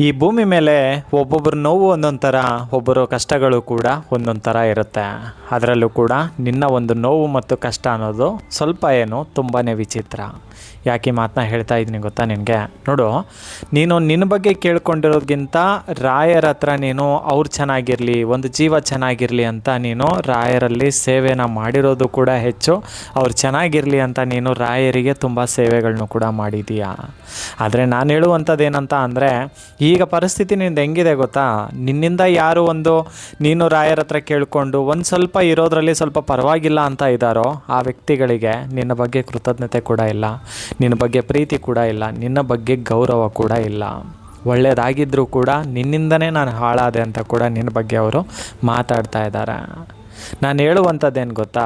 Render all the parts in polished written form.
ಈ ಭೂಮಿ ಮೇಲೆ ಒಬ್ಬೊಬ್ಬರ ನೋವು ಒಂದೊಂದು ಥರ, ಒಬ್ಬರ ಕಷ್ಟಗಳು ಕೂಡ ಒಂದೊಂದು ಥರ ಇರುತ್ತೆ. ಅದರಲ್ಲೂ ಕೂಡ ನಿನ್ನ ಒಂದು ನೋವು ಮತ್ತು ಕಷ್ಟ ಅನ್ನೋದು ಸ್ವಲ್ಪ ಏನು ತುಂಬಾ ವಿಚಿತ್ರ. ಯಾಕೆ ಈ ಮಾತನ್ನ ಹೇಳ್ತಾ ಇದ್ದೀನಿ ಗೊತ್ತಾ ನಿನಗೆ? ನೋಡು, ನೀನು ನಿನ್ನ ಬಗ್ಗೆ ಕೇಳ್ಕೊಂಡಿರೋದ್ಕಿಂತ ರಾಯರ ಹತ್ರ ನೀನು ಅವ್ರು ಚೆನ್ನಾಗಿರಲಿ, ಒಂದು ಜೀವ ಚೆನ್ನಾಗಿರಲಿ ಅಂತ ನೀನು ರಾಯರಲ್ಲಿ ಸೇವೆನ ಮಾಡಿರೋದು ಕೂಡ ಹೆಚ್ಚು. ಅವ್ರು ಚೆನ್ನಾಗಿರಲಿ ಅಂತ ನೀನು ರಾಯರಿಗೆ ತುಂಬ ಸೇವೆಗಳನ್ನು ಕೂಡ ಮಾಡಿದೀಯಾ. ಆದರೆ ನಾನು ಹೇಳುವಂಥದ್ದು ಏನಂತ ಅಂದರೆ, ಈಗ ಪರಿಸ್ಥಿತಿ ನಿಂದು ಹೆಂಗಿದೆ ಗೊತ್ತಾ? ನಿನ್ನಿಂದ ಯಾರು ನೀನು ರಾಯರ ಹತ್ರ ಕೇಳಿಕೊಂಡು ಒಂದು ಸ್ವಲ್ಪ ಇರೋದ್ರಲ್ಲಿ ಸ್ವಲ್ಪ ಪರವಾಗಿಲ್ಲ ಅಂತ ಇದ್ದಾರೋ ಆ ವ್ಯಕ್ತಿಗಳಿಗೆ ನಿನ್ನ ಬಗ್ಗೆ ಕೃತಜ್ಞತೆ ಕೂಡ ಇಲ್ಲ, ನಿನ್ನ ಬಗ್ಗೆ ಪ್ರೀತಿ ಕೂಡ ಇಲ್ಲ, ನಿನ್ನ ಬಗ್ಗೆ ಗೌರವ ಕೂಡ ಇಲ್ಲ. ಒಳ್ಳೆಯದಾಗಿದ್ದರೂ ಕೂಡ ನಿನ್ನಿಂದನೇ ನಾನು ಹಾಳಾದೆ ಅಂತ ಕೂಡ ನಿನ್ನ ಬಗ್ಗೆ ಅವರು ಮಾತಾಡ್ತಾ ಇದ್ದಾರೆ. ನಾನು ಹೇಳುವಂಥದ್ದೇನು ಗೊತ್ತಾ,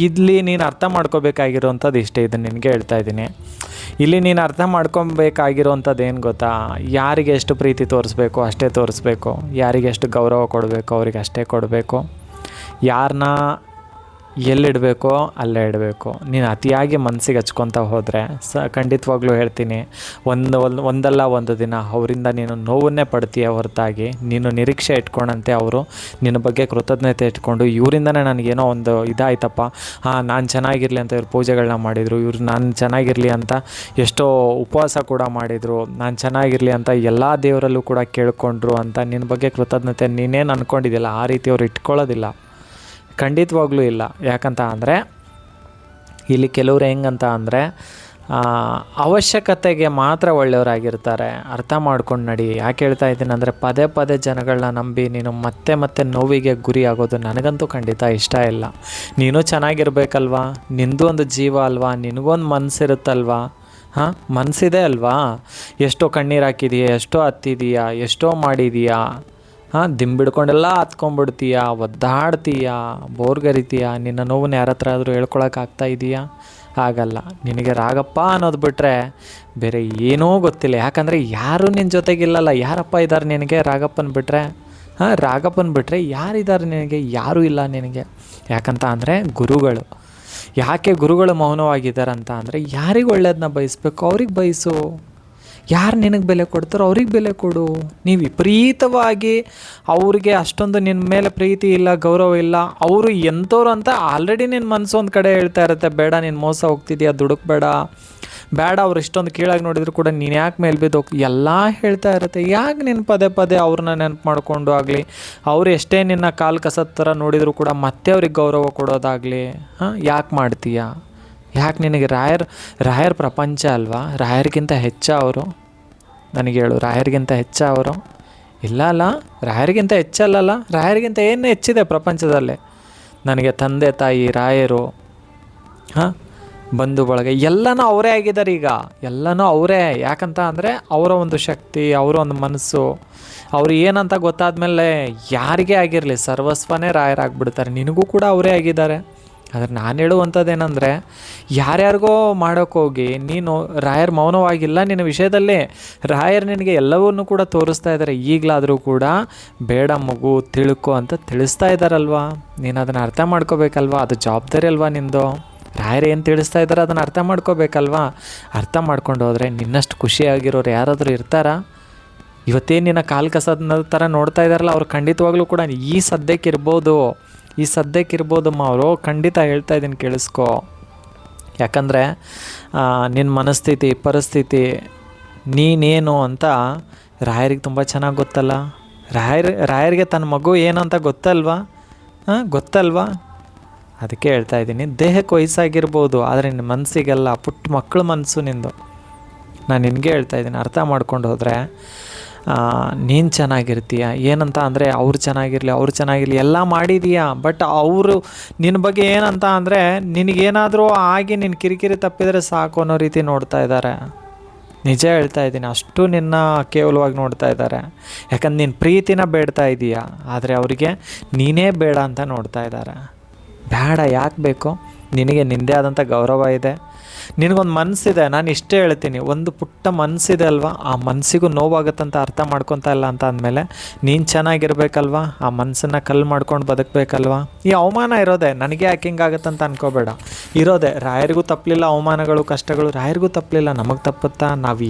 ಇಲ್ಲಿ ನೀನು ಅರ್ಥ ಮಾಡ್ಕೋಬೇಕಾಗಿರೋವಂಥದ್ದು ಇಷ್ಟೇ. ಇದನ್ನು ನಿನಗೆ ಹೇಳ್ತಾ ಇದ್ದೀನಿ. ಇಲ್ಲಿ ನೀನು ಅರ್ಥ ಮಾಡ್ಕೊಬೇಕಾಗಿರೋವಂಥದ್ದು ಏನು ಗೊತ್ತಾ, ಯಾರಿಗೆ ಎಷ್ಟು ಪ್ರೀತಿ ತೋರಿಸ್ಬೇಕು ಅಷ್ಟೇ ತೋರಿಸ್ಬೇಕು, ಯಾರಿಗೆ ಎಷ್ಟು ಗೌರವ ಕೊಡಬೇಕು ಅವ್ರಿಗೆ ಅಷ್ಟೇ ಕೊಡಬೇಕು, ಯಾರನ್ನ ಎಲ್ಲಿಡಬೇಕೋ ಅಲ್ಲೇ ಇಡಬೇಕು. ನೀನು ಅತಿಯಾಗಿ ಮನಸ್ಸಿಗೆ ಹಚ್ಕೊತ ಹೋದರೆ ಖಂಡಿತವಾಗ್ಲೂ ಹೇಳ್ತೀನಿ, ಒಂದಲ್ಲ ಒಂದು ದಿನ ಅವರಿಂದ ನೀನು ನೋವನ್ನೇ ಪಡ್ತೀಯ ಹೊರತಾಗಿ ನೀನು ನಿರೀಕ್ಷೆ ಇಟ್ಕೊಂಡಂತೆ ಅವರು ನಿನ್ನ ಬಗ್ಗೆ ಕೃತಜ್ಞತೆ ಇಟ್ಕೊಂಡು ಇವರಿಂದನೇ ನನಗೇನೋ ಒಂದು ಇದಾಯ್ತಪ್ಪ, ನಾನು ಚೆನ್ನಾಗಿರಲಿ ಅಂತ ಇವ್ರು ಪೂಜೆಗಳನ್ನ ಮಾಡಿದರು, ಇವ್ರು ನಾನು ಚೆನ್ನಾಗಿರಲಿ ಅಂತ ಎಷ್ಟೋ ಉಪವಾಸ ಕೂಡ ಮಾಡಿದರು, ನಾನು ಚೆನ್ನಾಗಿರಲಿ ಅಂತ ಎಲ್ಲ ದೇವರಲ್ಲೂ ಕೂಡ ಕೇಳ್ಕೊಂಡ್ರು ಅಂತ ನಿನ್ನ ಬಗ್ಗೆ ಕೃತಜ್ಞತೆ ನೀನೇನು ಅಂದ್ಕೊಂಡಿದ್ದಿಲ್ಲ ಆ ರೀತಿ ಅವ್ರು ಇಟ್ಕೊಳ್ಳೋದಿಲ್ಲ, ಖಂಡಿತವಾಗ್ಲೂ ಇಲ್ಲ. ಯಾಕಂತ ಅಂದರೆ ಇಲ್ಲಿ ಕೆಲವರು ಹೆಂಗಂತ ಅಂದರೆ ಅವಶ್ಯಕತೆಗೆ ಮಾತ್ರ ಒಳ್ಳೆಯವರಾಗಿರ್ತಾರೆ. ಅರ್ಥ ಮಾಡ್ಕೊಂಡು ನಡಿ. ಯಾಕೆ ಹೇಳ್ತಾ ಇದ್ದೀನಿ ಅಂದರೆ, ಪದೇ ಪದೇ ಜನಗಳನ್ನ ನಂಬಿ ನೀನು ಮತ್ತೆ ಮತ್ತೆ ನೋವಿಗೆ ಗುರಿ ಆಗೋದು ನನಗಂತೂ ಖಂಡಿತ ಇಷ್ಟ ಇಲ್ಲ. ನೀನು ಚೆನ್ನಾಗಿರ್ಬೇಕಲ್ವಾ, ನಿಂದು ಒಂದು ಜೀವ ಅಲ್ವಾ, ನಿನಗೊಂದು ಮನಸ್ಸಿರುತ್ತಲ್ವಾ, ಮನಸ್ಸಿದೆ ಅಲ್ವಾ, ಎಷ್ಟೋ ಕಣ್ಣೀರು ಹಾಕಿದೀಯಾ, ಎಷ್ಟೋ ಹತ್ತಿದೀಯಾ, ಎಷ್ಟೋ ಮಾಡಿದೀಯಾ, ದಿಂಬಿಡ್ಕೊಂಡೆಲ್ಲ ಹತ್ಕೊಂಡ್ಬಿಡ್ತೀಯ, ಒದ್ದಾಡ್ತೀಯ, ಬೋರ್ಗರಿತೀಯ. ನಿನ್ನ ನೋವನ್ನ ಯಾರ ಹತ್ರ ಆದರೂ ಹೇಳ್ಕೊಳಕ್ಕಾಗ್ತಾ ಇದೆಯಾ? ಆಗಲ್ಲ. ನಿನಗೆ ರಾಗಪ್ಪ ಅನ್ನೋದು ಬಿಟ್ಟರೆ ಬೇರೆ ಏನೂ ಗೊತ್ತಿಲ್ಲ. ಯಾಕಂದರೆ ಯಾರೂ ನಿನ್ನ ಜೊತೆಗಿಲ್ಲಲ್ಲ. ಯಾರಪ್ಪ ಇದ್ದಾರೆ ನಿನಗೆ ರಾಗಪ್ಪನ ಬಿಟ್ಟರೆ? ರಾಗಪ್ಪನ ಬಿಟ್ಟರೆ ಯಾರಿದ್ದಾರೆ ನಿನಗೆ? ಯಾರೂ ಇಲ್ಲ ನಿನಗೆ. ಯಾಕಂತ ಅಂದರೆ ಗುರುಗಳು. ಯಾಕೆ ಗುರುಗಳು ಮೌನವಾಗಿದ್ದಾರಂತ ಅಂದರೆ, ಯಾರಿಗೆ ಒಳ್ಳೇದನ್ನ ಬಯಸಬೇಕು ಅವ್ರಿಗೆ ಬಯಸು, ಯಾರು ನಿನಗೆ ಬೆಲೆ ಕೊಡ್ತಾರೋ ಅವ್ರಿಗೆ ಬೆಲೆ ಕೊಡು. ನೀವು ವಿಪರೀತವಾಗಿ ಅವ್ರಿಗೆ ಅಷ್ಟೊಂದು ನಿನ್ನ ಮೇಲೆ ಪ್ರೀತಿ ಇಲ್ಲ, ಗೌರವ ಇಲ್ಲ, ಅವರು ಎಂಥವ್ರು ಅಂತ ಆಲ್ರೆಡಿ ನಿನ್ನ ಮನಸ್ಸು ಒಂದು ಕಡೆ ಹೇಳ್ತಾ ಇರುತ್ತೆ, ಬೇಡ ನೀನು ಮೋಸ ಹೋಗ್ತಿದ್ಯಾ, ದುಡುಕ್ಬೇಡ, ಬೇಡ ಅವ್ರು ಇಷ್ಟೊಂದು ಕೀಳಾಗಿ ನೋಡಿದ್ರು ಕೂಡ ನೀನು ಯಾಕೆ ಮೇಲೆ ಬಿದ್ದೋಗಿ ಎಲ್ಲ ಹೇಳ್ತಾ ಇರುತ್ತೆ. ಯಾಕೆ ನೀನು ಪದೇ ಪದೇ ಅವ್ರನ್ನ ನೆನಪು ಮಾಡಿಕೊಂಡು ಆಗಲಿ, ಅವ್ರು ಎಷ್ಟೇ ನಿನ್ನ ಕಾಲು ಕಸದ ಥರ ನೋಡಿದರೂ ಕೂಡ ಮತ್ತೆ ಅವ್ರಿಗೆ ಗೌರವ ಕೊಡೋದಾಗಲಿ ಯಾಕೆ ಮಾಡ್ತೀಯಾ? ಯಾಕೆ ನಿನಗೆ ರಾಯರ್ ಪ್ರಪಂಚ ಅಲ್ವಾ? ರಾಯರಿಗಿಂತ ಹೆಚ್ಚ ಅವರು? ನನಗೆ ಹೇಳು, ರಾಯರಿಗಿಂತ ಹೆಚ್ಚ ಅವರು? ಇಲ್ಲ ಅಲ್ಲ, ರಾಯರಿಗಿಂತ ಹೆಚ್ಚಲ್ಲಲ್ಲ. ರಾಯರಿಗಿಂತ ಏನು ಹೆಚ್ಚಿದೆ ಪ್ರಪಂಚದಲ್ಲಿ? ನನಗೆ ತಂದೆ ತಾಯಿ ರಾಯರು, ಬಂಧು ಬಳಗ ಎಲ್ಲನೂ ಅವರೇ ಆಗಿದ್ದಾರೆ. ಈಗ ಎಲ್ಲನೂ ಅವರೇ. ಯಾಕಂತ ಅಂದರೆ ಅವರ ಒಂದು ಶಕ್ತಿ, ಅವರ ಒಂದು ಮನಸ್ಸು, ಅವರು ಏನಂತ ಗೊತ್ತಾದ್ಮೇಲೆ ಯಾರಿಗೇ ಆಗಿರಲಿ ಸರ್ವಸ್ವನೇ ರಾಯರಾಗ್ಬಿಡ್ತಾರೆ. ನಿನಗೂ ಕೂಡ ಅವರೇ ಆಗಿದ್ದಾರೆ. ಆದರೆ ನಾನು ಹೇಳುವಂಥದ್ದೇನೆಂದರೆ, ಯಾರ್ಯಾರಿಗೋ ಮಾಡೋಕ್ಕೋಗಿ ನೀನು ರಾಯರ್ ಮೌನವಾಗಿಲ್ಲ ನಿನ್ನ ವಿಷಯದಲ್ಲಿ. ರಾಯರ್ ನಿನಗೆ ಎಲ್ಲವನ್ನೂ ಕೂಡ ತೋರಿಸ್ತಾ ಇದ್ದಾರೆ. ಈಗಲಾದರೂ ಕೂಡ ಬೇಡ ಮಗು, ತಿಳ್ಕೊ ಅಂತ ತಿಳಿಸ್ತಾ ಇದ್ದಾರಲ್ವಾ. ನೀನು ಅದನ್ನು ಅರ್ಥ ಮಾಡ್ಕೋಬೇಕಲ್ವಾ. ಅದು ಜವಾಬ್ದಾರಿ ಅಲ್ವಾ ನಿಂದು. ರಾಯರು ಏನು ತಿಳಿಸ್ತಾ ಇದ್ದಾರೆ ಅದನ್ನು ಅರ್ಥ ಮಾಡ್ಕೋಬೇಕಲ್ವಾ. ಅರ್ಥ ಮಾಡ್ಕೊಂಡು ಹೋದರೆ ನಿನ್ನಷ್ಟು ಖುಷಿಯಾಗಿರೋರು ಯಾರಾದರೂ ಇರ್ತಾರಾ? ಇವತ್ತೇನು ನಿನ್ನ ಕಾಲು ಕಸದ ಥರ ನೋಡ್ತಾ ಇದ್ದಾರಲ್ಲ, ಅವ್ರು ಖಂಡಿತವಾಗ್ಲೂ ಕೂಡ ಈ ಸದ್ಯಕ್ಕಿರ್ಬೋದಮ್ಮ ಅವರು. ಖಂಡಿತ ಹೇಳ್ತಾ ಇದ್ದೀನಿ, ಕೇಳಿಸ್ಕೊ. ಯಾಕಂದರೆ ನಿನ್ನ ಮನಸ್ಥಿತಿ, ಪರಿಸ್ಥಿತಿ, ನೀನೇನು ಅಂತ ರಾಯರಿಗೆ ತುಂಬ ಚೆನ್ನಾಗಿ ಗೊತ್ತಲ್ಲ. ರಾಯರಿಗೆ ತನ್ನ ಮಗು ಏನು ಅಂತ ಗೊತ್ತಲ್ವಾ? ಅದಕ್ಕೆ ಹೇಳ್ತಾ ಇದ್ದೀನಿ, ದೇಹಕ್ಕೆ ವಯಸ್ಸಾಗಿರ್ಬೋದು ಆದರೆ ನಿನ್ನ ಮನಸ್ಸಿಗೆಲ್ಲ ಪುಟ್ಟ ಮಕ್ಕಳ ಮನಸ್ಸು ನಿಂದು. ನಾನು ನಿನಗೆ ಹೇಳ್ತಾ ಇದ್ದೀನಿ, ಅರ್ಥ ಮಾಡ್ಕೊಂಡು ಹೋದರೆ ನೀನು ಚೆನ್ನಾಗಿರ್ತೀಯ. ಏನಂತ ಅಂದರೆ ಅವ್ರು ಚೆನ್ನಾಗಿರಲಿ ಎಲ್ಲ ಮಾಡಿದೀಯಾ. ಬಟ್ ಅವರು ನಿನ್ನ ಬಗ್ಗೆ ಏನಂತ ಅಂದರೆ, ನಿನಗೇನಾದರೂ ಆಗಿ ನಿನ್ನ ಕಿರಿಕಿರಿ ತಪ್ಪಿದರೆ ಸಾಕು ಅನ್ನೋ ರೀತಿ ನೋಡ್ತಾ ಇದ್ದಾರೆ. ನಿಜ ಹೇಳ್ತಾ ಇದ್ದೀನಿ, ಅಷ್ಟು ನಿನ್ನ ಕೇವಲವಾಗಿ ನೋಡ್ತಾ ಇದ್ದಾರೆ. ಯಾಕಂದ್ರೆ ನಿನ್ನ ಪ್ರೀತಿನ ಬೇಡ್ತಾ ಇದೀಯಾ, ಆದರೆ ಅವರಿಗೆ ನೀನೇ ಬೇಡ ಅಂತ ನೋಡ್ತಾ ಇದ್ದಾರೆ. ಬೇಡ, ಯಾಕೆ ಬೇಕು? ನಿನಗೆ ನಿಂದೇ ಆದಂಥ ಗೌರವ ಇದೆ, ನಿನಗೊಂದು ಮನಸ್ಸಿದೆ. ನಾನು ಇಷ್ಟೇ ಹೇಳ್ತೀನಿ, ಒಂದು ಪುಟ್ಟ ಮನಸ್ಸಿದೆ ಅಲ್ವಾ, ಆ ಮನಸ್ಸಿಗೂ ನೋವಾಗುತ್ತಂತ ಅರ್ಥ ಮಾಡ್ಕೊತಾ ಇಲ್ಲ ಅಂತ ಅಂದಮೇಲೆ ನೀನು ಚೆನ್ನಾಗಿರ್ಬೇಕಲ್ವಾ. ಆ ಮನಸ್ಸನ್ನು ಕಲ್ಲು ಮಾಡ್ಕೊಂಡು ಬದುಕಬೇಕಲ್ವಾ. ಈ ಅವಮಾನ ಇರೋದೆ, ನನಗೆ ಯಾಕೆ ಹಿಂಗಾಗತ್ತಂತ ಅನ್ಕೋಬೇಡ. ಇರೋದೆ, ರಾಯರಿಗೂ ತಪ್ಪಲಿಲ್ಲ ಅವಮಾನಗಳು ಕಷ್ಟಗಳು, ರಾಯರಿಗೂ ತಪ್ಪಲಿಲ್ಲ, ನಮಗೆ ತಪ್ಪುತ್ತಾ? ನಾವು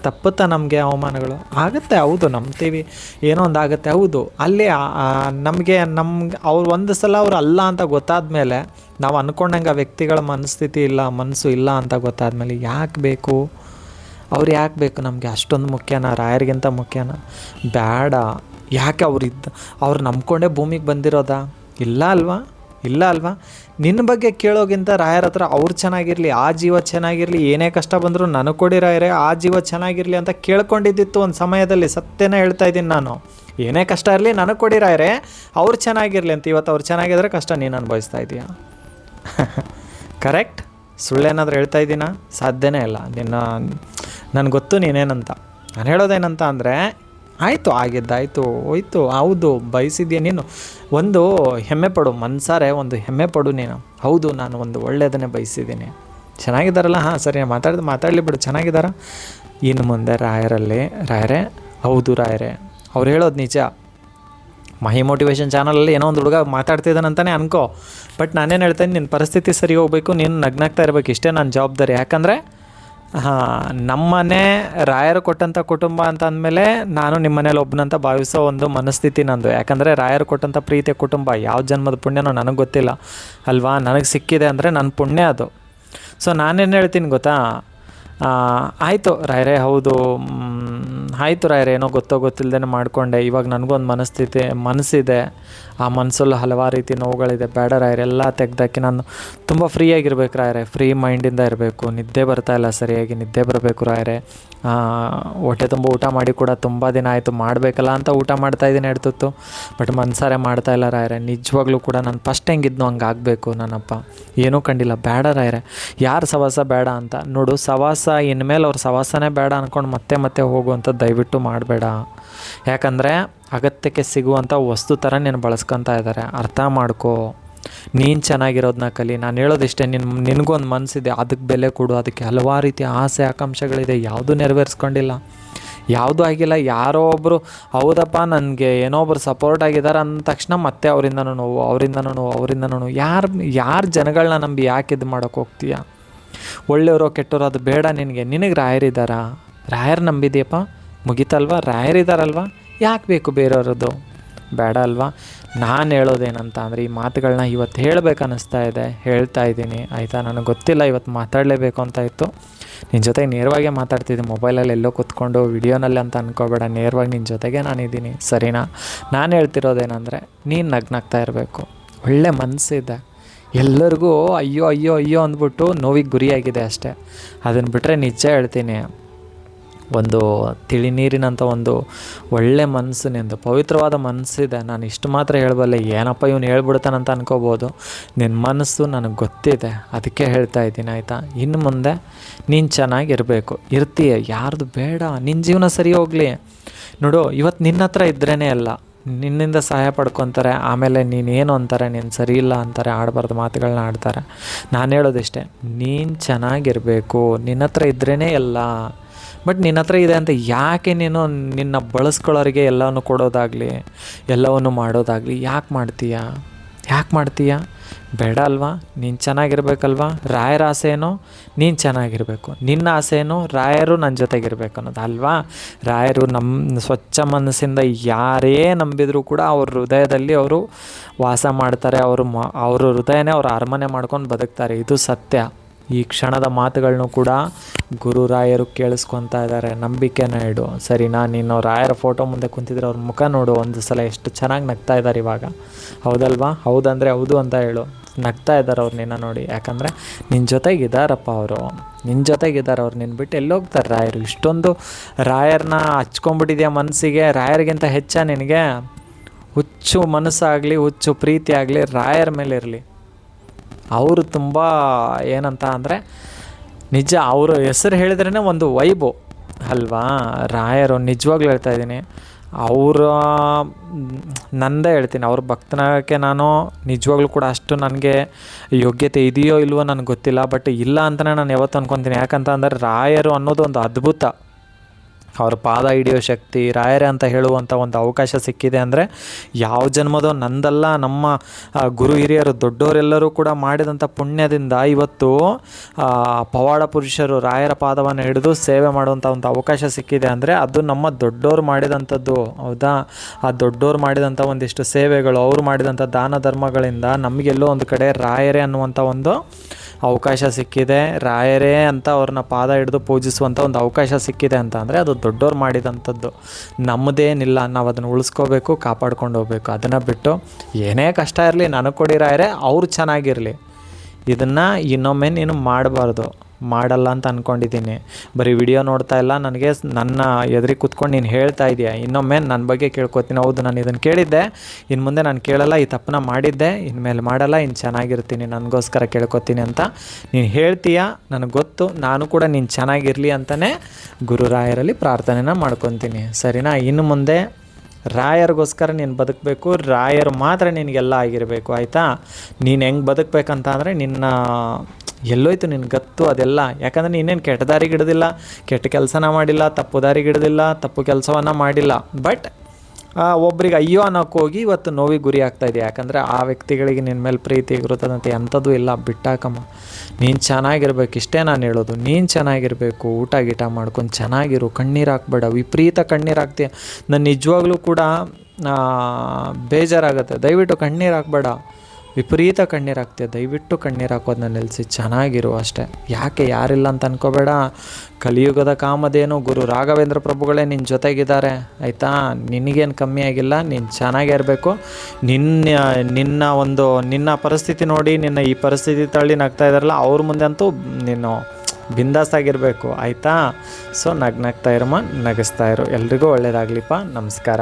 ತಪ್ಪುತ್ತಾ ನಮಗೆ ಅವಮಾನಗಳು? ಆಗುತ್ತೆ, ಹೌದು, ನಂಬ್ತೀವಿ, ಏನೋ ಒಂದು ಆಗುತ್ತೆ, ಹೌದು. ಅಲ್ಲಿ ನಮಗೆ ಅವ್ರು ಒಂದು ಸಲ ಅವ್ರು ಅಲ್ಲ ಅಂತ ಗೊತ್ತಾದ ಮೇಲೆ, ನಾವು ಅಂದ್ಕೊಂಡಂಗೆ ಆ ವ್ಯಕ್ತಿಗಳ ಮನಸ್ಸು ಇಲ್ಲ ಅಂತ ಗೊತ್ತಾದ್ಮೇಲೆ ಯಾಕೆ ಬೇಕು? ಅವ್ರು ಯಾಕೆ ಬೇಕು ನಮಗೆ? ಅಷ್ಟೊಂದು ಮುಖ್ಯನಾ? ರಾಯರಿಗಿಂತ ಮುಖ್ಯನಾ? ಬೇಡ. ಯಾಕೆ ಅವ್ರು ನಂಬ್ಕೊಂಡೇ ಭೂಮಿಗೆ ಬಂದಿರೋದಾ? ಇಲ್ಲ ಅಲ್ವಾ? ನಿನ್ನ ಬಗ್ಗೆ ಕೇಳೋಗಿಂತ ರಾಯರ ಹತ್ರ ಅವ್ರು ಚೆನ್ನಾಗಿರಲಿ, ಆ ಜೀವ ಚೆನ್ನಾಗಿರಲಿ, ಏನೇ ಕಷ್ಟ ಬಂದರೂ ನನಗೆ ಕೊಡಿ ರಾಯರೇ, ಆ ಜೀವ ಚೆನ್ನಾಗಿರಲಿ ಅಂತ ಕೇಳ್ಕೊಂಡಿದ್ದಿತ್ತು ಒಂದು ಸಮಯದಲ್ಲಿ. ಸತ್ಯನೇ ಹೇಳ್ತಾ ಇದ್ದೀನಿ ನಾನು. ಏನೇ ಕಷ್ಟ ಇರಲಿ ನನಗೆ ಕೊಡಿ ರಾಯರೇ, ಅವ್ರು ಚೆನ್ನಾಗಿರಲಿ ಅಂತ. ಇವತ್ತು ಅವ್ರು ಚೆನ್ನಾಗಿದ್ರೆ ಕಷ್ಟ ನೀನು ಅನುಭವಿಸ್ತಾ ಇದೀಯಾ? ಕರೆಕ್ಟ್? ಸುಳ್ಳೇನಾದರೂ ಹೇಳ್ತಾ ಇದ್ದೀನಾ? ಸಾಧ್ಯನೇ ಇಲ್ಲ. ನನಗೆ ಗೊತ್ತು ನೀನೇನಂತ. ನಾನು ಹೇಳೋದೇನಂತ ಅಂದರೆ, ಆಯಿತು, ಆಗಿದ್ದಾಯಿತು, ಹೋಯ್ತು, ಹೌದು, ಬಯಸಿದ್ಯಾ ನೀನು. ಒಂದು ಹೆಮ್ಮೆ ಪಡು, ಮನ್ಸಾರೆ ಒಂದು ಹೆಮ್ಮೆ ಪಡು ನೀನು. ಹೌದು, ನಾನು ಒಂದು ಒಳ್ಳೆಯದನ್ನೇ ಬಯಸಿದ್ದೀನಿ. ಚೆನ್ನಾಗಿದ್ದಾರಲ್ಲ? ಹಾಂ, ಸರಿ, ಮಾತಾಡಲಿ ಬಿಡು, ಚೆನ್ನಾಗಿದ್ದಾರ. ಇನ್ನು ಮುಂದೆ ರಾಯರೇ, ಹೌದು ರಾಯರೇ, ಅವ್ರು ಹೇಳೋದು ನಿಜ. ಮಹಿ ಮೋಟಿವೇಶನ್ ಚಾನಲಲ್ಲಿ ಏನೋ ಒಂದು ಹುಡುಗ ಮಾತಾಡ್ತಿದ್ದಾನಂತಾನೆ ಅನ್ಕೋ. ಬಟ್ ನಾನೇನು ಹೇಳ್ತೇನೆ, ನಿನ್ನ ಪರಿಸ್ಥಿತಿ ಸರಿ ಹೋಗಬೇಕು, ನೀನು ನಗ್ನಾಗ್ತಾ ಇರಬೇಕು, ಇಷ್ಟೇ ನನ್ನ ಜವಾಬ್ದಾರಿ. ಯಾಕಂದರೆ ನಮ್ಮನೆ ರಾಯರು ಕೊಟ್ಟಂಥ ಕುಟುಂಬ ಅಂತ ಅಂದಮೇಲೆ ನಾನು ನಿಮ್ಮ ಮನೇಲಿ ಒಬ್ಬನಂತ ಭಾವಿಸೋ ಒಂದು ಮನಸ್ಥಿತಿ ನಂದು. ಯಾಕಂದರೆ ರಾಯರು ಕೊಟ್ಟಂಥ ಪ್ರೀತಿಯ ಕುಟುಂಬ ಯಾವ ಜನ್ಮದ ಪುಣ್ಯನೋ ನನಗೆ ಗೊತ್ತಿಲ್ಲ ಅಲ್ವಾ? ನನಗೆ ಸಿಕ್ಕಿದೆ ಅಂದರೆ ನನ್ನ ಪುಣ್ಯ ಅದು. ಸೊ ನಾನೇನು ಹೇಳ್ತೀನಿ ಗೊತ್ತಾ? ಆಯಿತು ರಾಯರೇ, ಹೌದು, ಆಯಿತು ರಾಯರೇ, ಏನೋ ಗೊತ್ತಿಲ್ಲದೇ ಮಾಡಿಕೊಂಡೆ. ಇವಾಗ ನನಗೊಂದು ಮನಸ್ಸಿದೆ. ಆ ಮನಸ್ಸಲ್ಲೂ ಹಲವಾರು ರೀತಿ ನೋವುಗಳಿದೆ. ಬೇಡ ರಾಯರೇ, ಎಲ್ಲ ತೆಗ್ದಾಕಿ ನಾನು ತುಂಬ ಫ್ರೀಯಾಗಿರ್ಬೇಕು ರಾಯರೇ, ಫ್ರೀ ಮೈಂಡಿಂದ ಇರಬೇಕು. ನಿದ್ದೆ ಬರ್ತಾಯಿಲ್ಲ ಸರಿಯಾಗಿ, ನಿದ್ದೆ ಬರಬೇಕು ರಾಯರೇ. ಹೊಟ್ಟೆ ತುಂಬ ಊಟ ಮಾಡಿ ಕೂಡ ತುಂಬ ದಿನ ಆಯಿತು, ಮಾಡಬೇಕಲ್ಲ ಅಂತ ಊಟ ಮಾಡ್ತಾಯಿದ್ದೀನಿ ಎಡ್ತುತ್ತು. ಬಟ್ ಮನಸಾರೆ ಮಾಡ್ತಾಯಿಲ್ಲ ರಾಯರೇ. ನಿಜವಾಗ್ಲೂ ಕೂಡ ನಾನು ಫಸ್ಟ್ ಹೆಂಗಿದ್ನೋ ಹಂಗೆ ಆಗಬೇಕು ನನ್ನಪ್ಪ. ಏನೂ ಕಂಡಿಲ್ಲ. ಬೇಡ ರಾಯರೇ, ಯಾರು ಸವಾಸ ಬೇಡ ಅಂತ ನೋಡು. ಸವಾಸ ಇನ್ಮೇಲೆ ಅವ್ರ ಸವಾಸನೇ ಬೇಡ ಅಂದ್ಕೊಂಡು ಮತ್ತೆ ಹೋಗುವಂಥ ದಯವಿಟ್ಟು ಮಾಡಬೇಡ. ಯಾಕಂದರೆ ಅಗತ್ಯಕ್ಕೆ ಸಿಗುವಂಥ ವಸ್ತು ಥರ ನೀನು ಬಳಸ್ಕೊತಾ ಇದ್ದಾರೆ. ಅರ್ಥ ಮಾಡ್ಕೋ. ನೀನು ಚೆನ್ನಾಗಿರೋದನ್ನ ಕಲಿ. ನಾನು ಹೇಳೋದಿಷ್ಟೇ, ನಿನಗೊಂದು ಮನಸ್ಸಿದೆ, ಅದಕ್ಕೆ ಬೆಲೆ ಕೊಡು. ಅದಕ್ಕೆ ಹಲವಾರು ರೀತಿಯ ಆಸೆ ಆಕಾಂಕ್ಷೆಗಳಿದೆ, ಯಾವುದೂ ನೆರವೇರಿಸ್ಕೊಂಡಿಲ್ಲ, ಯಾವುದೂ ಆಗಿಲ್ಲ. ಯಾರೋ ಒಬ್ಬರು ಹೌದಪ್ಪ ನನಗೆ ಏನೋ ಒಬ್ಬರು ಸಪೋರ್ಟ್ ಆಗಿದ್ದಾರೆ ಅಂದ ತಕ್ಷಣ ಮತ್ತೆ ಅವರಿಂದನೂ ನೋವು. ಯಾರು ಜನಗಳನ್ನ ನಂಬಿ ಯಾಕೆ ಇದು ಮಾಡೋಕ್ಕೆ ಹೋಗ್ತೀಯ? ಒಳ್ಳೆಯವರು ಕೆಟ್ಟವರು ಅದು ಬೇಡ ನಿನಗೆ ರಾಯರಿದ್ದಾರಾ? ರಾಯರು ನಂಬಿದೆಯಪ್ಪ, ಮುಗಿತಲ್ವ? ರಾಯರಿದ್ದಾರಲ್ವ? ಯಾಕೆ ಬೇಕು ಬೇರೆಯವ್ರದ್ದು? ಬೇಡ ಅಲ್ವಾ? ನಾನು ಹೇಳೋದೇನಂತ ಅಂದರೆ, ಈ ಮಾತುಗಳನ್ನ ಇವತ್ತು ಹೇಳಬೇಕು ಅನ್ನಿಸ್ತಾ ಇದೆ, ಹೇಳ್ತಾ ಇದ್ದೀನಿ ಆಯಿತಾ? ನನಗೆ ಗೊತ್ತಿಲ್ಲ, ಇವತ್ತು ಮಾತಾಡಲೇಬೇಕು ಅಂತ ಇತ್ತು. ನಿನ್ನ ಜೊತೆಗೆ ನೇರವಾಗಿ ಮಾತಾಡ್ತಿದ್ದೀನಿ, ಮೊಬೈಲಲ್ಲಿ ಎಲ್ಲೋ ಕೂತ್ಕೊಂಡು ವಿಡಿಯೋನಲ್ಲಿ ಅಂತ ಅಂದ್ಕೋಬೇಡ. ನೇರವಾಗಿ ನಿನ್ನ ಜೊತೆಗೆ ನಾನಿದ್ದೀನಿ, ಸರಿನಾ? ನಾನು ಹೇಳ್ತಿರೋದೇನೆಂದರೆ, ನೀನು ನಗ್ನಾಗ್ತಾ ಇರಬೇಕು. ಒಳ್ಳೆ ಮನಸ್ಸಿದೆ. ಎಲ್ಲರಿಗೂ ಅಯ್ಯೋ ಅಂದ್ಬಿಟ್ಟು ನೋವಿಗೆ ಗುರಿಯಾಗಿದೆ ಅಷ್ಟೇ. ಅದನ್ನು ಬಿಟ್ಟರೆ ನಿಜ ಹೇಳ್ತೀನಿ, ಒಂದು ತಿಳಿ ನೀರಿನಂಥ ಒಂದು ಒಳ್ಳೆ ಮನಸ್ಸು ನಿಂದು, ಪವಿತ್ರವಾದ ಮನಸ್ಸಿದೆ. ನಾನು ಇಷ್ಟು ಮಾತ್ರ ಹೇಳಬಲ್ಲೆ. ಏನಪ್ಪ ಇವನು ಹೇಳ್ಬಿಡ್ತಾನಂತ ಅನ್ಕೋಬೋದು. ನಿನ್ನ ಮನಸ್ಸು ನನಗೆ ಗೊತ್ತಿದೆ, ಅದಕ್ಕೆ ಹೇಳ್ತಾ ಇದ್ದೀನಿ ಆಯಿತಾ? ಇನ್ನು ಮುಂದೆ ನೀನು ಚೆನ್ನಾಗಿರಬೇಕು, ಇರ್ತೀಯ, ಯಾರ್ದು ಬೇಡ. ನಿನ್ನ ಜೀವನ ಸರಿ ಹೋಗಲಿ. ನೋಡು, ಇವತ್ತು ನಿನ್ನ ಹತ್ರ ಇದ್ರೇ ಅಲ್ಲ, ನಿನ್ನಿಂದ ಸಹಾಯ ಪಡ್ಕೊತಾರೆ, ಆಮೇಲೆ ನೀನೇನು ಅಂತಾರೆ, ನೀನು ಸರಿ ಇಲ್ಲ ಅಂತಾರೆ, ಆಡಬಾರ್ದು ಮಾತುಗಳನ್ನ ಆಡ್ತಾರೆ. ನಾನು ಹೇಳೋದಿಷ್ಟೇ, ನೀನು ಚೆನ್ನಾಗಿರಬೇಕು. ನಿನ್ನ ಹತ್ರ ಇದ್ರೇ ಎಲ್ಲ. ಬಟ್ ನಿನ್ನ ಹತ್ರ ಇದೆ ಅಂತ ಯಾಕೆ ನೀನು ನಿನ್ನ ಬಳಸ್ಕೊಳ್ಳೋರಿಗೆ ಎಲ್ಲವನ್ನು ಕೊಡೋದಾಗಲಿ, ಎಲ್ಲವನ್ನು ಮಾಡೋದಾಗಲಿ ಯಾಕೆ ಮಾಡ್ತೀಯ? ಬೇಡ ಅಲ್ವಾ? ನೀನು ಚೆನ್ನಾಗಿರ್ಬೇಕಲ್ವಾ? ರಾಯರ ಆಸೆ ಏನೋ ನೀನು ಚೆನ್ನಾಗಿರಬೇಕು, ನಿನ್ನ ಆಸೆ ಏನೋ ರಾಯರು ನನ್ನ ಜೊತೆಗಿರ್ಬೇಕು ಅನ್ನೋದು ಅಲ್ವಾ? ರಾಯರು ನಮ್ಮ ಸ್ವಚ್ಛ ಮನಸ್ಸಿಂದ ಯಾರೇ ನಂಬಿದರೂ ಕೂಡ ಅವ್ರ ಹೃದಯದಲ್ಲಿ ಅವರು ವಾಸ ಮಾಡ್ತಾರೆ. ಅವ್ರ ಹೃದಯನೇ ಅವ್ರ ಅರಮನೆ ಮಾಡ್ಕೊಂಡು ಬದುಕ್ತಾರೆ. ಇದು ಸತ್ಯ. ಈ ಕ್ಷಣದ ಮಾತುಗಳನ್ನು ಕೂಡ ಗುರು ರಾಯರು ಕೇಳಿಸ್ಕೊತಾ ಇದ್ದಾರೆ. ನಂಬಿಕೆನ ಇಡು, ಸರಿನಾ? ನೀನು ರಾಯರ ಫೋಟೋ ಮುಂದೆ ಕುಂತಿದ್ರೆ ಅವ್ರ ಮುಖ ನೋಡು ಒಂದು ಸಲ, ಎಷ್ಟು ಚೆನ್ನಾಗಿ ನಗ್ತಾ ಇದ್ದಾರೆ ಇವಾಗ. ಹೌದಲ್ವಾ? ಹೌದಂದರೆ ಹೌದು ಅಂತ ಹೇಳು. ನಗ್ತಾ ಇದ್ದಾರೆ ಅವ್ರು ನಿನ್ನ ನೋಡಿ. ಯಾಕಂದರೆ ನಿನ್ನ ಜೊತೆಗಿದ್ದಾರಪ್ಪ ಅವರು, ನಿನ್ನ ಬಿಟ್ಟು ಎಲ್ಲೋಗ್ತಾರೆ ರಾಯರು? ಇಷ್ಟೊಂದು ರಾಯರನ್ನ ಹಚ್ಕೊಂಡ್ಬಿಟ್ಟಿದೆಯಾ ಮನಸ್ಸಿಗೆ? ರಾಯರಿಗಿಂತ ಹೆಚ್ಚ ನಿನಗೆ ಹುಚ್ಚು ಮನಸ್ಸಾಗಲಿ, ಹುಚ್ಚು ಪ್ರೀತಿ ಆಗಲಿ ರಾಯರ ಮೇಲೆ ಇರಲಿ. ಅವರು ತುಂಬ ಏನಂತ ಅಂದರೆ, ನಿಜ ಅವ್ರ ಹೆಸರು ಹೇಳಿದ್ರೇ ಒಂದು ವೈಬು ಅಲ್ವಾ? ರಾಯರು ನಿಜವಾಗ್ಲೂ ಹೇಳ್ತಾ ಇದ್ದೀನಿ, ನಂದೇ ಹೇಳ್ತೀನಿ, ಅವ್ರ ಭಕ್ತನಾಗಕ್ಕೆ ನಾನು ನಿಜವಾಗ್ಲೂ ಕೂಡ ಅಷ್ಟು ನನಗೆ ಯೋಗ್ಯತೆ ಇದೆಯೋ ಇಲ್ವೋ ನನಗೆ ಗೊತ್ತಿಲ್ಲ. ಬಟ್ ಇಲ್ಲ ಅಂತಲೇ ನಾನು ಯಾವತ್ತು ಅಂದ್ಕೊತೀನಿ. ಯಾಕಂತ ಅಂದರೆ ರಾಯರು ಅನ್ನೋದು ಒಂದು ಅದ್ಭುತ. ಅವ್ರ ಪಾದ ಹಿಡಿಯೋ ಶಕ್ತಿ, ರಾಯರೇ ಅಂತ ಹೇಳುವಂಥ ಒಂದು ಅವಕಾಶ ಸಿಕ್ಕಿದೆ ಅಂದರೆ ಯಾವ ಜನ್ಮದೋ ನಂದಲ್ಲ, ನಮ್ಮ ಗುರು ಹಿರಿಯರು ದೊಡ್ಡವರೆಲ್ಲರೂ ಕೂಡ ಮಾಡಿದಂಥ ಪುಣ್ಯದಿಂದ ಇವತ್ತು ಪವಾಡ ಪುರುಷರು ರಾಯರ ಪಾದವನ್ನು ಹಿಡಿದು ಸೇವೆ ಮಾಡುವಂಥ ಒಂದು ಅವಕಾಶ ಸಿಕ್ಕಿದೆ ಅಂದರೆ ಅದು ನಮ್ಮ ದೊಡ್ಡೋರು ಮಾಡಿದಂಥದ್ದು. ಹೌದಾ? ಆ ದೊಡ್ಡೋರು ಮಾಡಿದಂಥ ಒಂದಿಷ್ಟು ಸೇವೆಗಳು, ಅವರು ಮಾಡಿದಂಥ ದಾನ ಧರ್ಮಗಳಿಂದ ನಮಗೆಲ್ಲೋ ಒಂದು ಕಡೆ ರಾಯರೇ ಅನ್ನುವಂಥ ಒಂದು ಅವಕಾಶ ಸಿಕ್ಕಿದೆ. ರಾಯರೇ ಅಂತ ಅವ್ರನ್ನ ಪಾದ ಹಿಡಿದು ಪೂಜಿಸುವಂಥ ಒಂದು ಅವಕಾಶ ಸಿಕ್ಕಿದೆ ಅಂತ ಅಂದರೆ ಅದು ದೊಡ್ಡೋರು ಮಾಡಿದಂಥದ್ದು. ನಮ್ಮದೇನಿಲ್ಲ, ನಾವು ಅದನ್ನು ಉಳಿಸ್ಕೋಬೇಕು, ಕಾಪಾಡ್ಕೊಂಡು ಹೋಗ್ಬೇಕು. ಅದನ್ನು ಬಿಟ್ಟು ಏನೇ ಕಷ್ಟ ಇರಲಿ ನನಗೆ ಕೊಡಿ ರಾಯರೇ, ಅವ್ರು ಚೆನ್ನಾಗಿರಲಿ, ಇದನ್ನು ಇನ್ನೊಮ್ಮೆ ನೀನು ಮಾಡಬಾರ್ದು. ಮಾಡಲ್ಲ ಅಂತ ಅಂದ್ಕೊಂಡಿದ್ದೀನಿ. ಬರೀ ವಿಡಿಯೋ ನೋಡ್ತಾ ಇಲ್ಲ, ನನಗೆ ನನ್ನ ಎದುರಿಗೆ ಕೂತ್ಕೊಂಡು ನೀನು ಹೇಳ್ತಾ ಇದೆಯಾ, ಇನ್ನೊಮ್ಮೆ ನನ್ನ ಬಗ್ಗೆ ಕೇಳ್ಕೊತೀನಿ. ಹೌದು, ನಾನು ಇದನ್ನು ಕೇಳಿದ್ದೆ, ಇನ್ನು ಮುಂದೆ ನಾನು ಕೇಳಲ್ಲ, ಈ ತಪ್ಪನ್ನ ಮಾಡಿದ್ದೆ, ಇನ್ಮೇಲೆ ಮಾಡಲ್ಲ, ಇನ್ನು ಚೆನ್ನಾಗಿರ್ತೀನಿ, ನನಗೋಸ್ಕರ ಕೇಳ್ಕೊತೀನಿ ಅಂತ ನೀನು ಹೇಳ್ತೀಯಾ, ನನಗೆ ಗೊತ್ತು. ನಾನು ಕೂಡ ನೀನು ಚೆನ್ನಾಗಿರಲಿ ಅಂತಲೇ ಗುರುರಾಯರಲ್ಲಿ ಪ್ರಾರ್ಥನೆನ ಮಾಡ್ಕೊತೀನಿ. ಸರಿನಾ? ಇನ್ನು ಮುಂದೆ ರಾಯರಿಗೋಸ್ಕರ ನೀನು ಬದುಕಬೇಕು, ರಾಯರು ಮಾತ್ರ ನಿನಗೆಲ್ಲ ಆಗಿರಬೇಕು. ಆಯಿತಾ? ನೀನು ಹೆಂಗೆ ಬದುಕಬೇಕಂತ ಅಂದರೆ ನಿನ್ನ ಎಲ್ಲೋಯ್ತು ನಿನ್ನ ಗತ್ತು ಅದೆಲ್ಲ. ಯಾಕಂದರೆ ನೀನೇನು ಕೆಟ್ಟ ದಾರಿಗೆ ಹಿಡಿದಿಲ್ಲ, ಕೆಟ್ಟ ಕೆಲಸನ ಮಾಡಿಲ್ಲ, ತಪ್ಪು ದಾರಿಗೆ ಹಿಡಿದಿಲ್ಲ, ತಪ್ಪು ಕೆಲಸವನ್ನು ಮಾಡಿಲ್ಲ. ಬಟ್ ಒಬ್ರಿಗೆ ಅಯ್ಯೋ ಅನ್ನೋಕ್ಕೋಗಿ ಇವತ್ತು ನೋವಿಗೆ ಗುರಿ ಆಗ್ತಾಯಿದೆ. ಯಾಕಂದರೆ ಆ ವ್ಯಕ್ತಿಗಳಿಗೆ ನಿನ್ನ ಮೇಲೆ ಪ್ರೀತಿ ಇರುತ್ತದಂತೆ ಎಂಥದ್ದು ಇಲ್ಲ. ಬಿಟ್ಟಾಕಮ್ಮ, ನೀನು ಚೆನ್ನಾಗಿರ್ಬೇಕು, ಇಷ್ಟೇ ನಾನು ಹೇಳೋದು. ನೀನು ಚೆನ್ನಾಗಿರಬೇಕು, ಊಟ ಗೀಟ ಮಾಡ್ಕೊಂಡು ಚೆನ್ನಾಗಿರು, ಕಣ್ಣೀರು ಹಾಕ್ಬೇಡ. ವಿಪರೀತ ಕಣ್ಣೀರು ಹಾಕ್ತೀಯ, ನಾನು ನಿಜವಾಗ್ಲೂ ಕೂಡ ಬೇಜಾರಾಗುತ್ತೆ. ದಯವಿಟ್ಟು ಕಣ್ಣೀರು ಹಾಕ್ಬೇಡ, ವಿಪರೀತ ಕಣ್ಣೀರು ಹಾಕ್ತೀಯ. ದಯವಿಟ್ಟು ಕಣ್ಣೀರು ಹಾಕೋದನ್ನ ನಿಲ್ಲಿಸಿ, ಚೆನ್ನಾಗಿರು ಅಷ್ಟೇ. ಯಾಕೆ ಯಾರಿಲ್ಲ ಅಂತ ಅನ್ಕೋಬೇಡ. ಕಲಿಯುಗದ ಕಾಮಧೇನು ಗುರು ರಾಘವೇಂದ್ರ ಪ್ರಭುಗಳೇ ನಿನ್ನ ಜೊತೆಗಿದ್ದಾರೆ. ಆಯಿತಾ? ನಿನಗೇನು ಕಮ್ಮಿ ಆಗಿಲ್ಲ, ನೀನು ಚೆನ್ನಾಗೇ ಇರಬೇಕು. ನಿನ್ನ ಪರಿಸ್ಥಿತಿ ನೋಡಿ, ನಿನ್ನ ಈ ಪರಿಸ್ಥಿತಿ ತಳ್ಳಿ ನಗ್ತಾ ಇದ್ದಾರಲ್ಲ, ಅವ್ರ ಮುಂದೆ ಅಂತೂ ನೀನು ಬಿಂದಾಸಾಗಿರಬೇಕು. ಆಯಿತಾ? ಸೊ ನಗ್ತಾ ಇರಮ್ಮ, ನಗಿಸ್ತಾ ಇರು. ಎಲ್ರಿಗೂ ಒಳ್ಳೆಯದಾಗಲಿಪ್ಪ. ನಮಸ್ಕಾರ.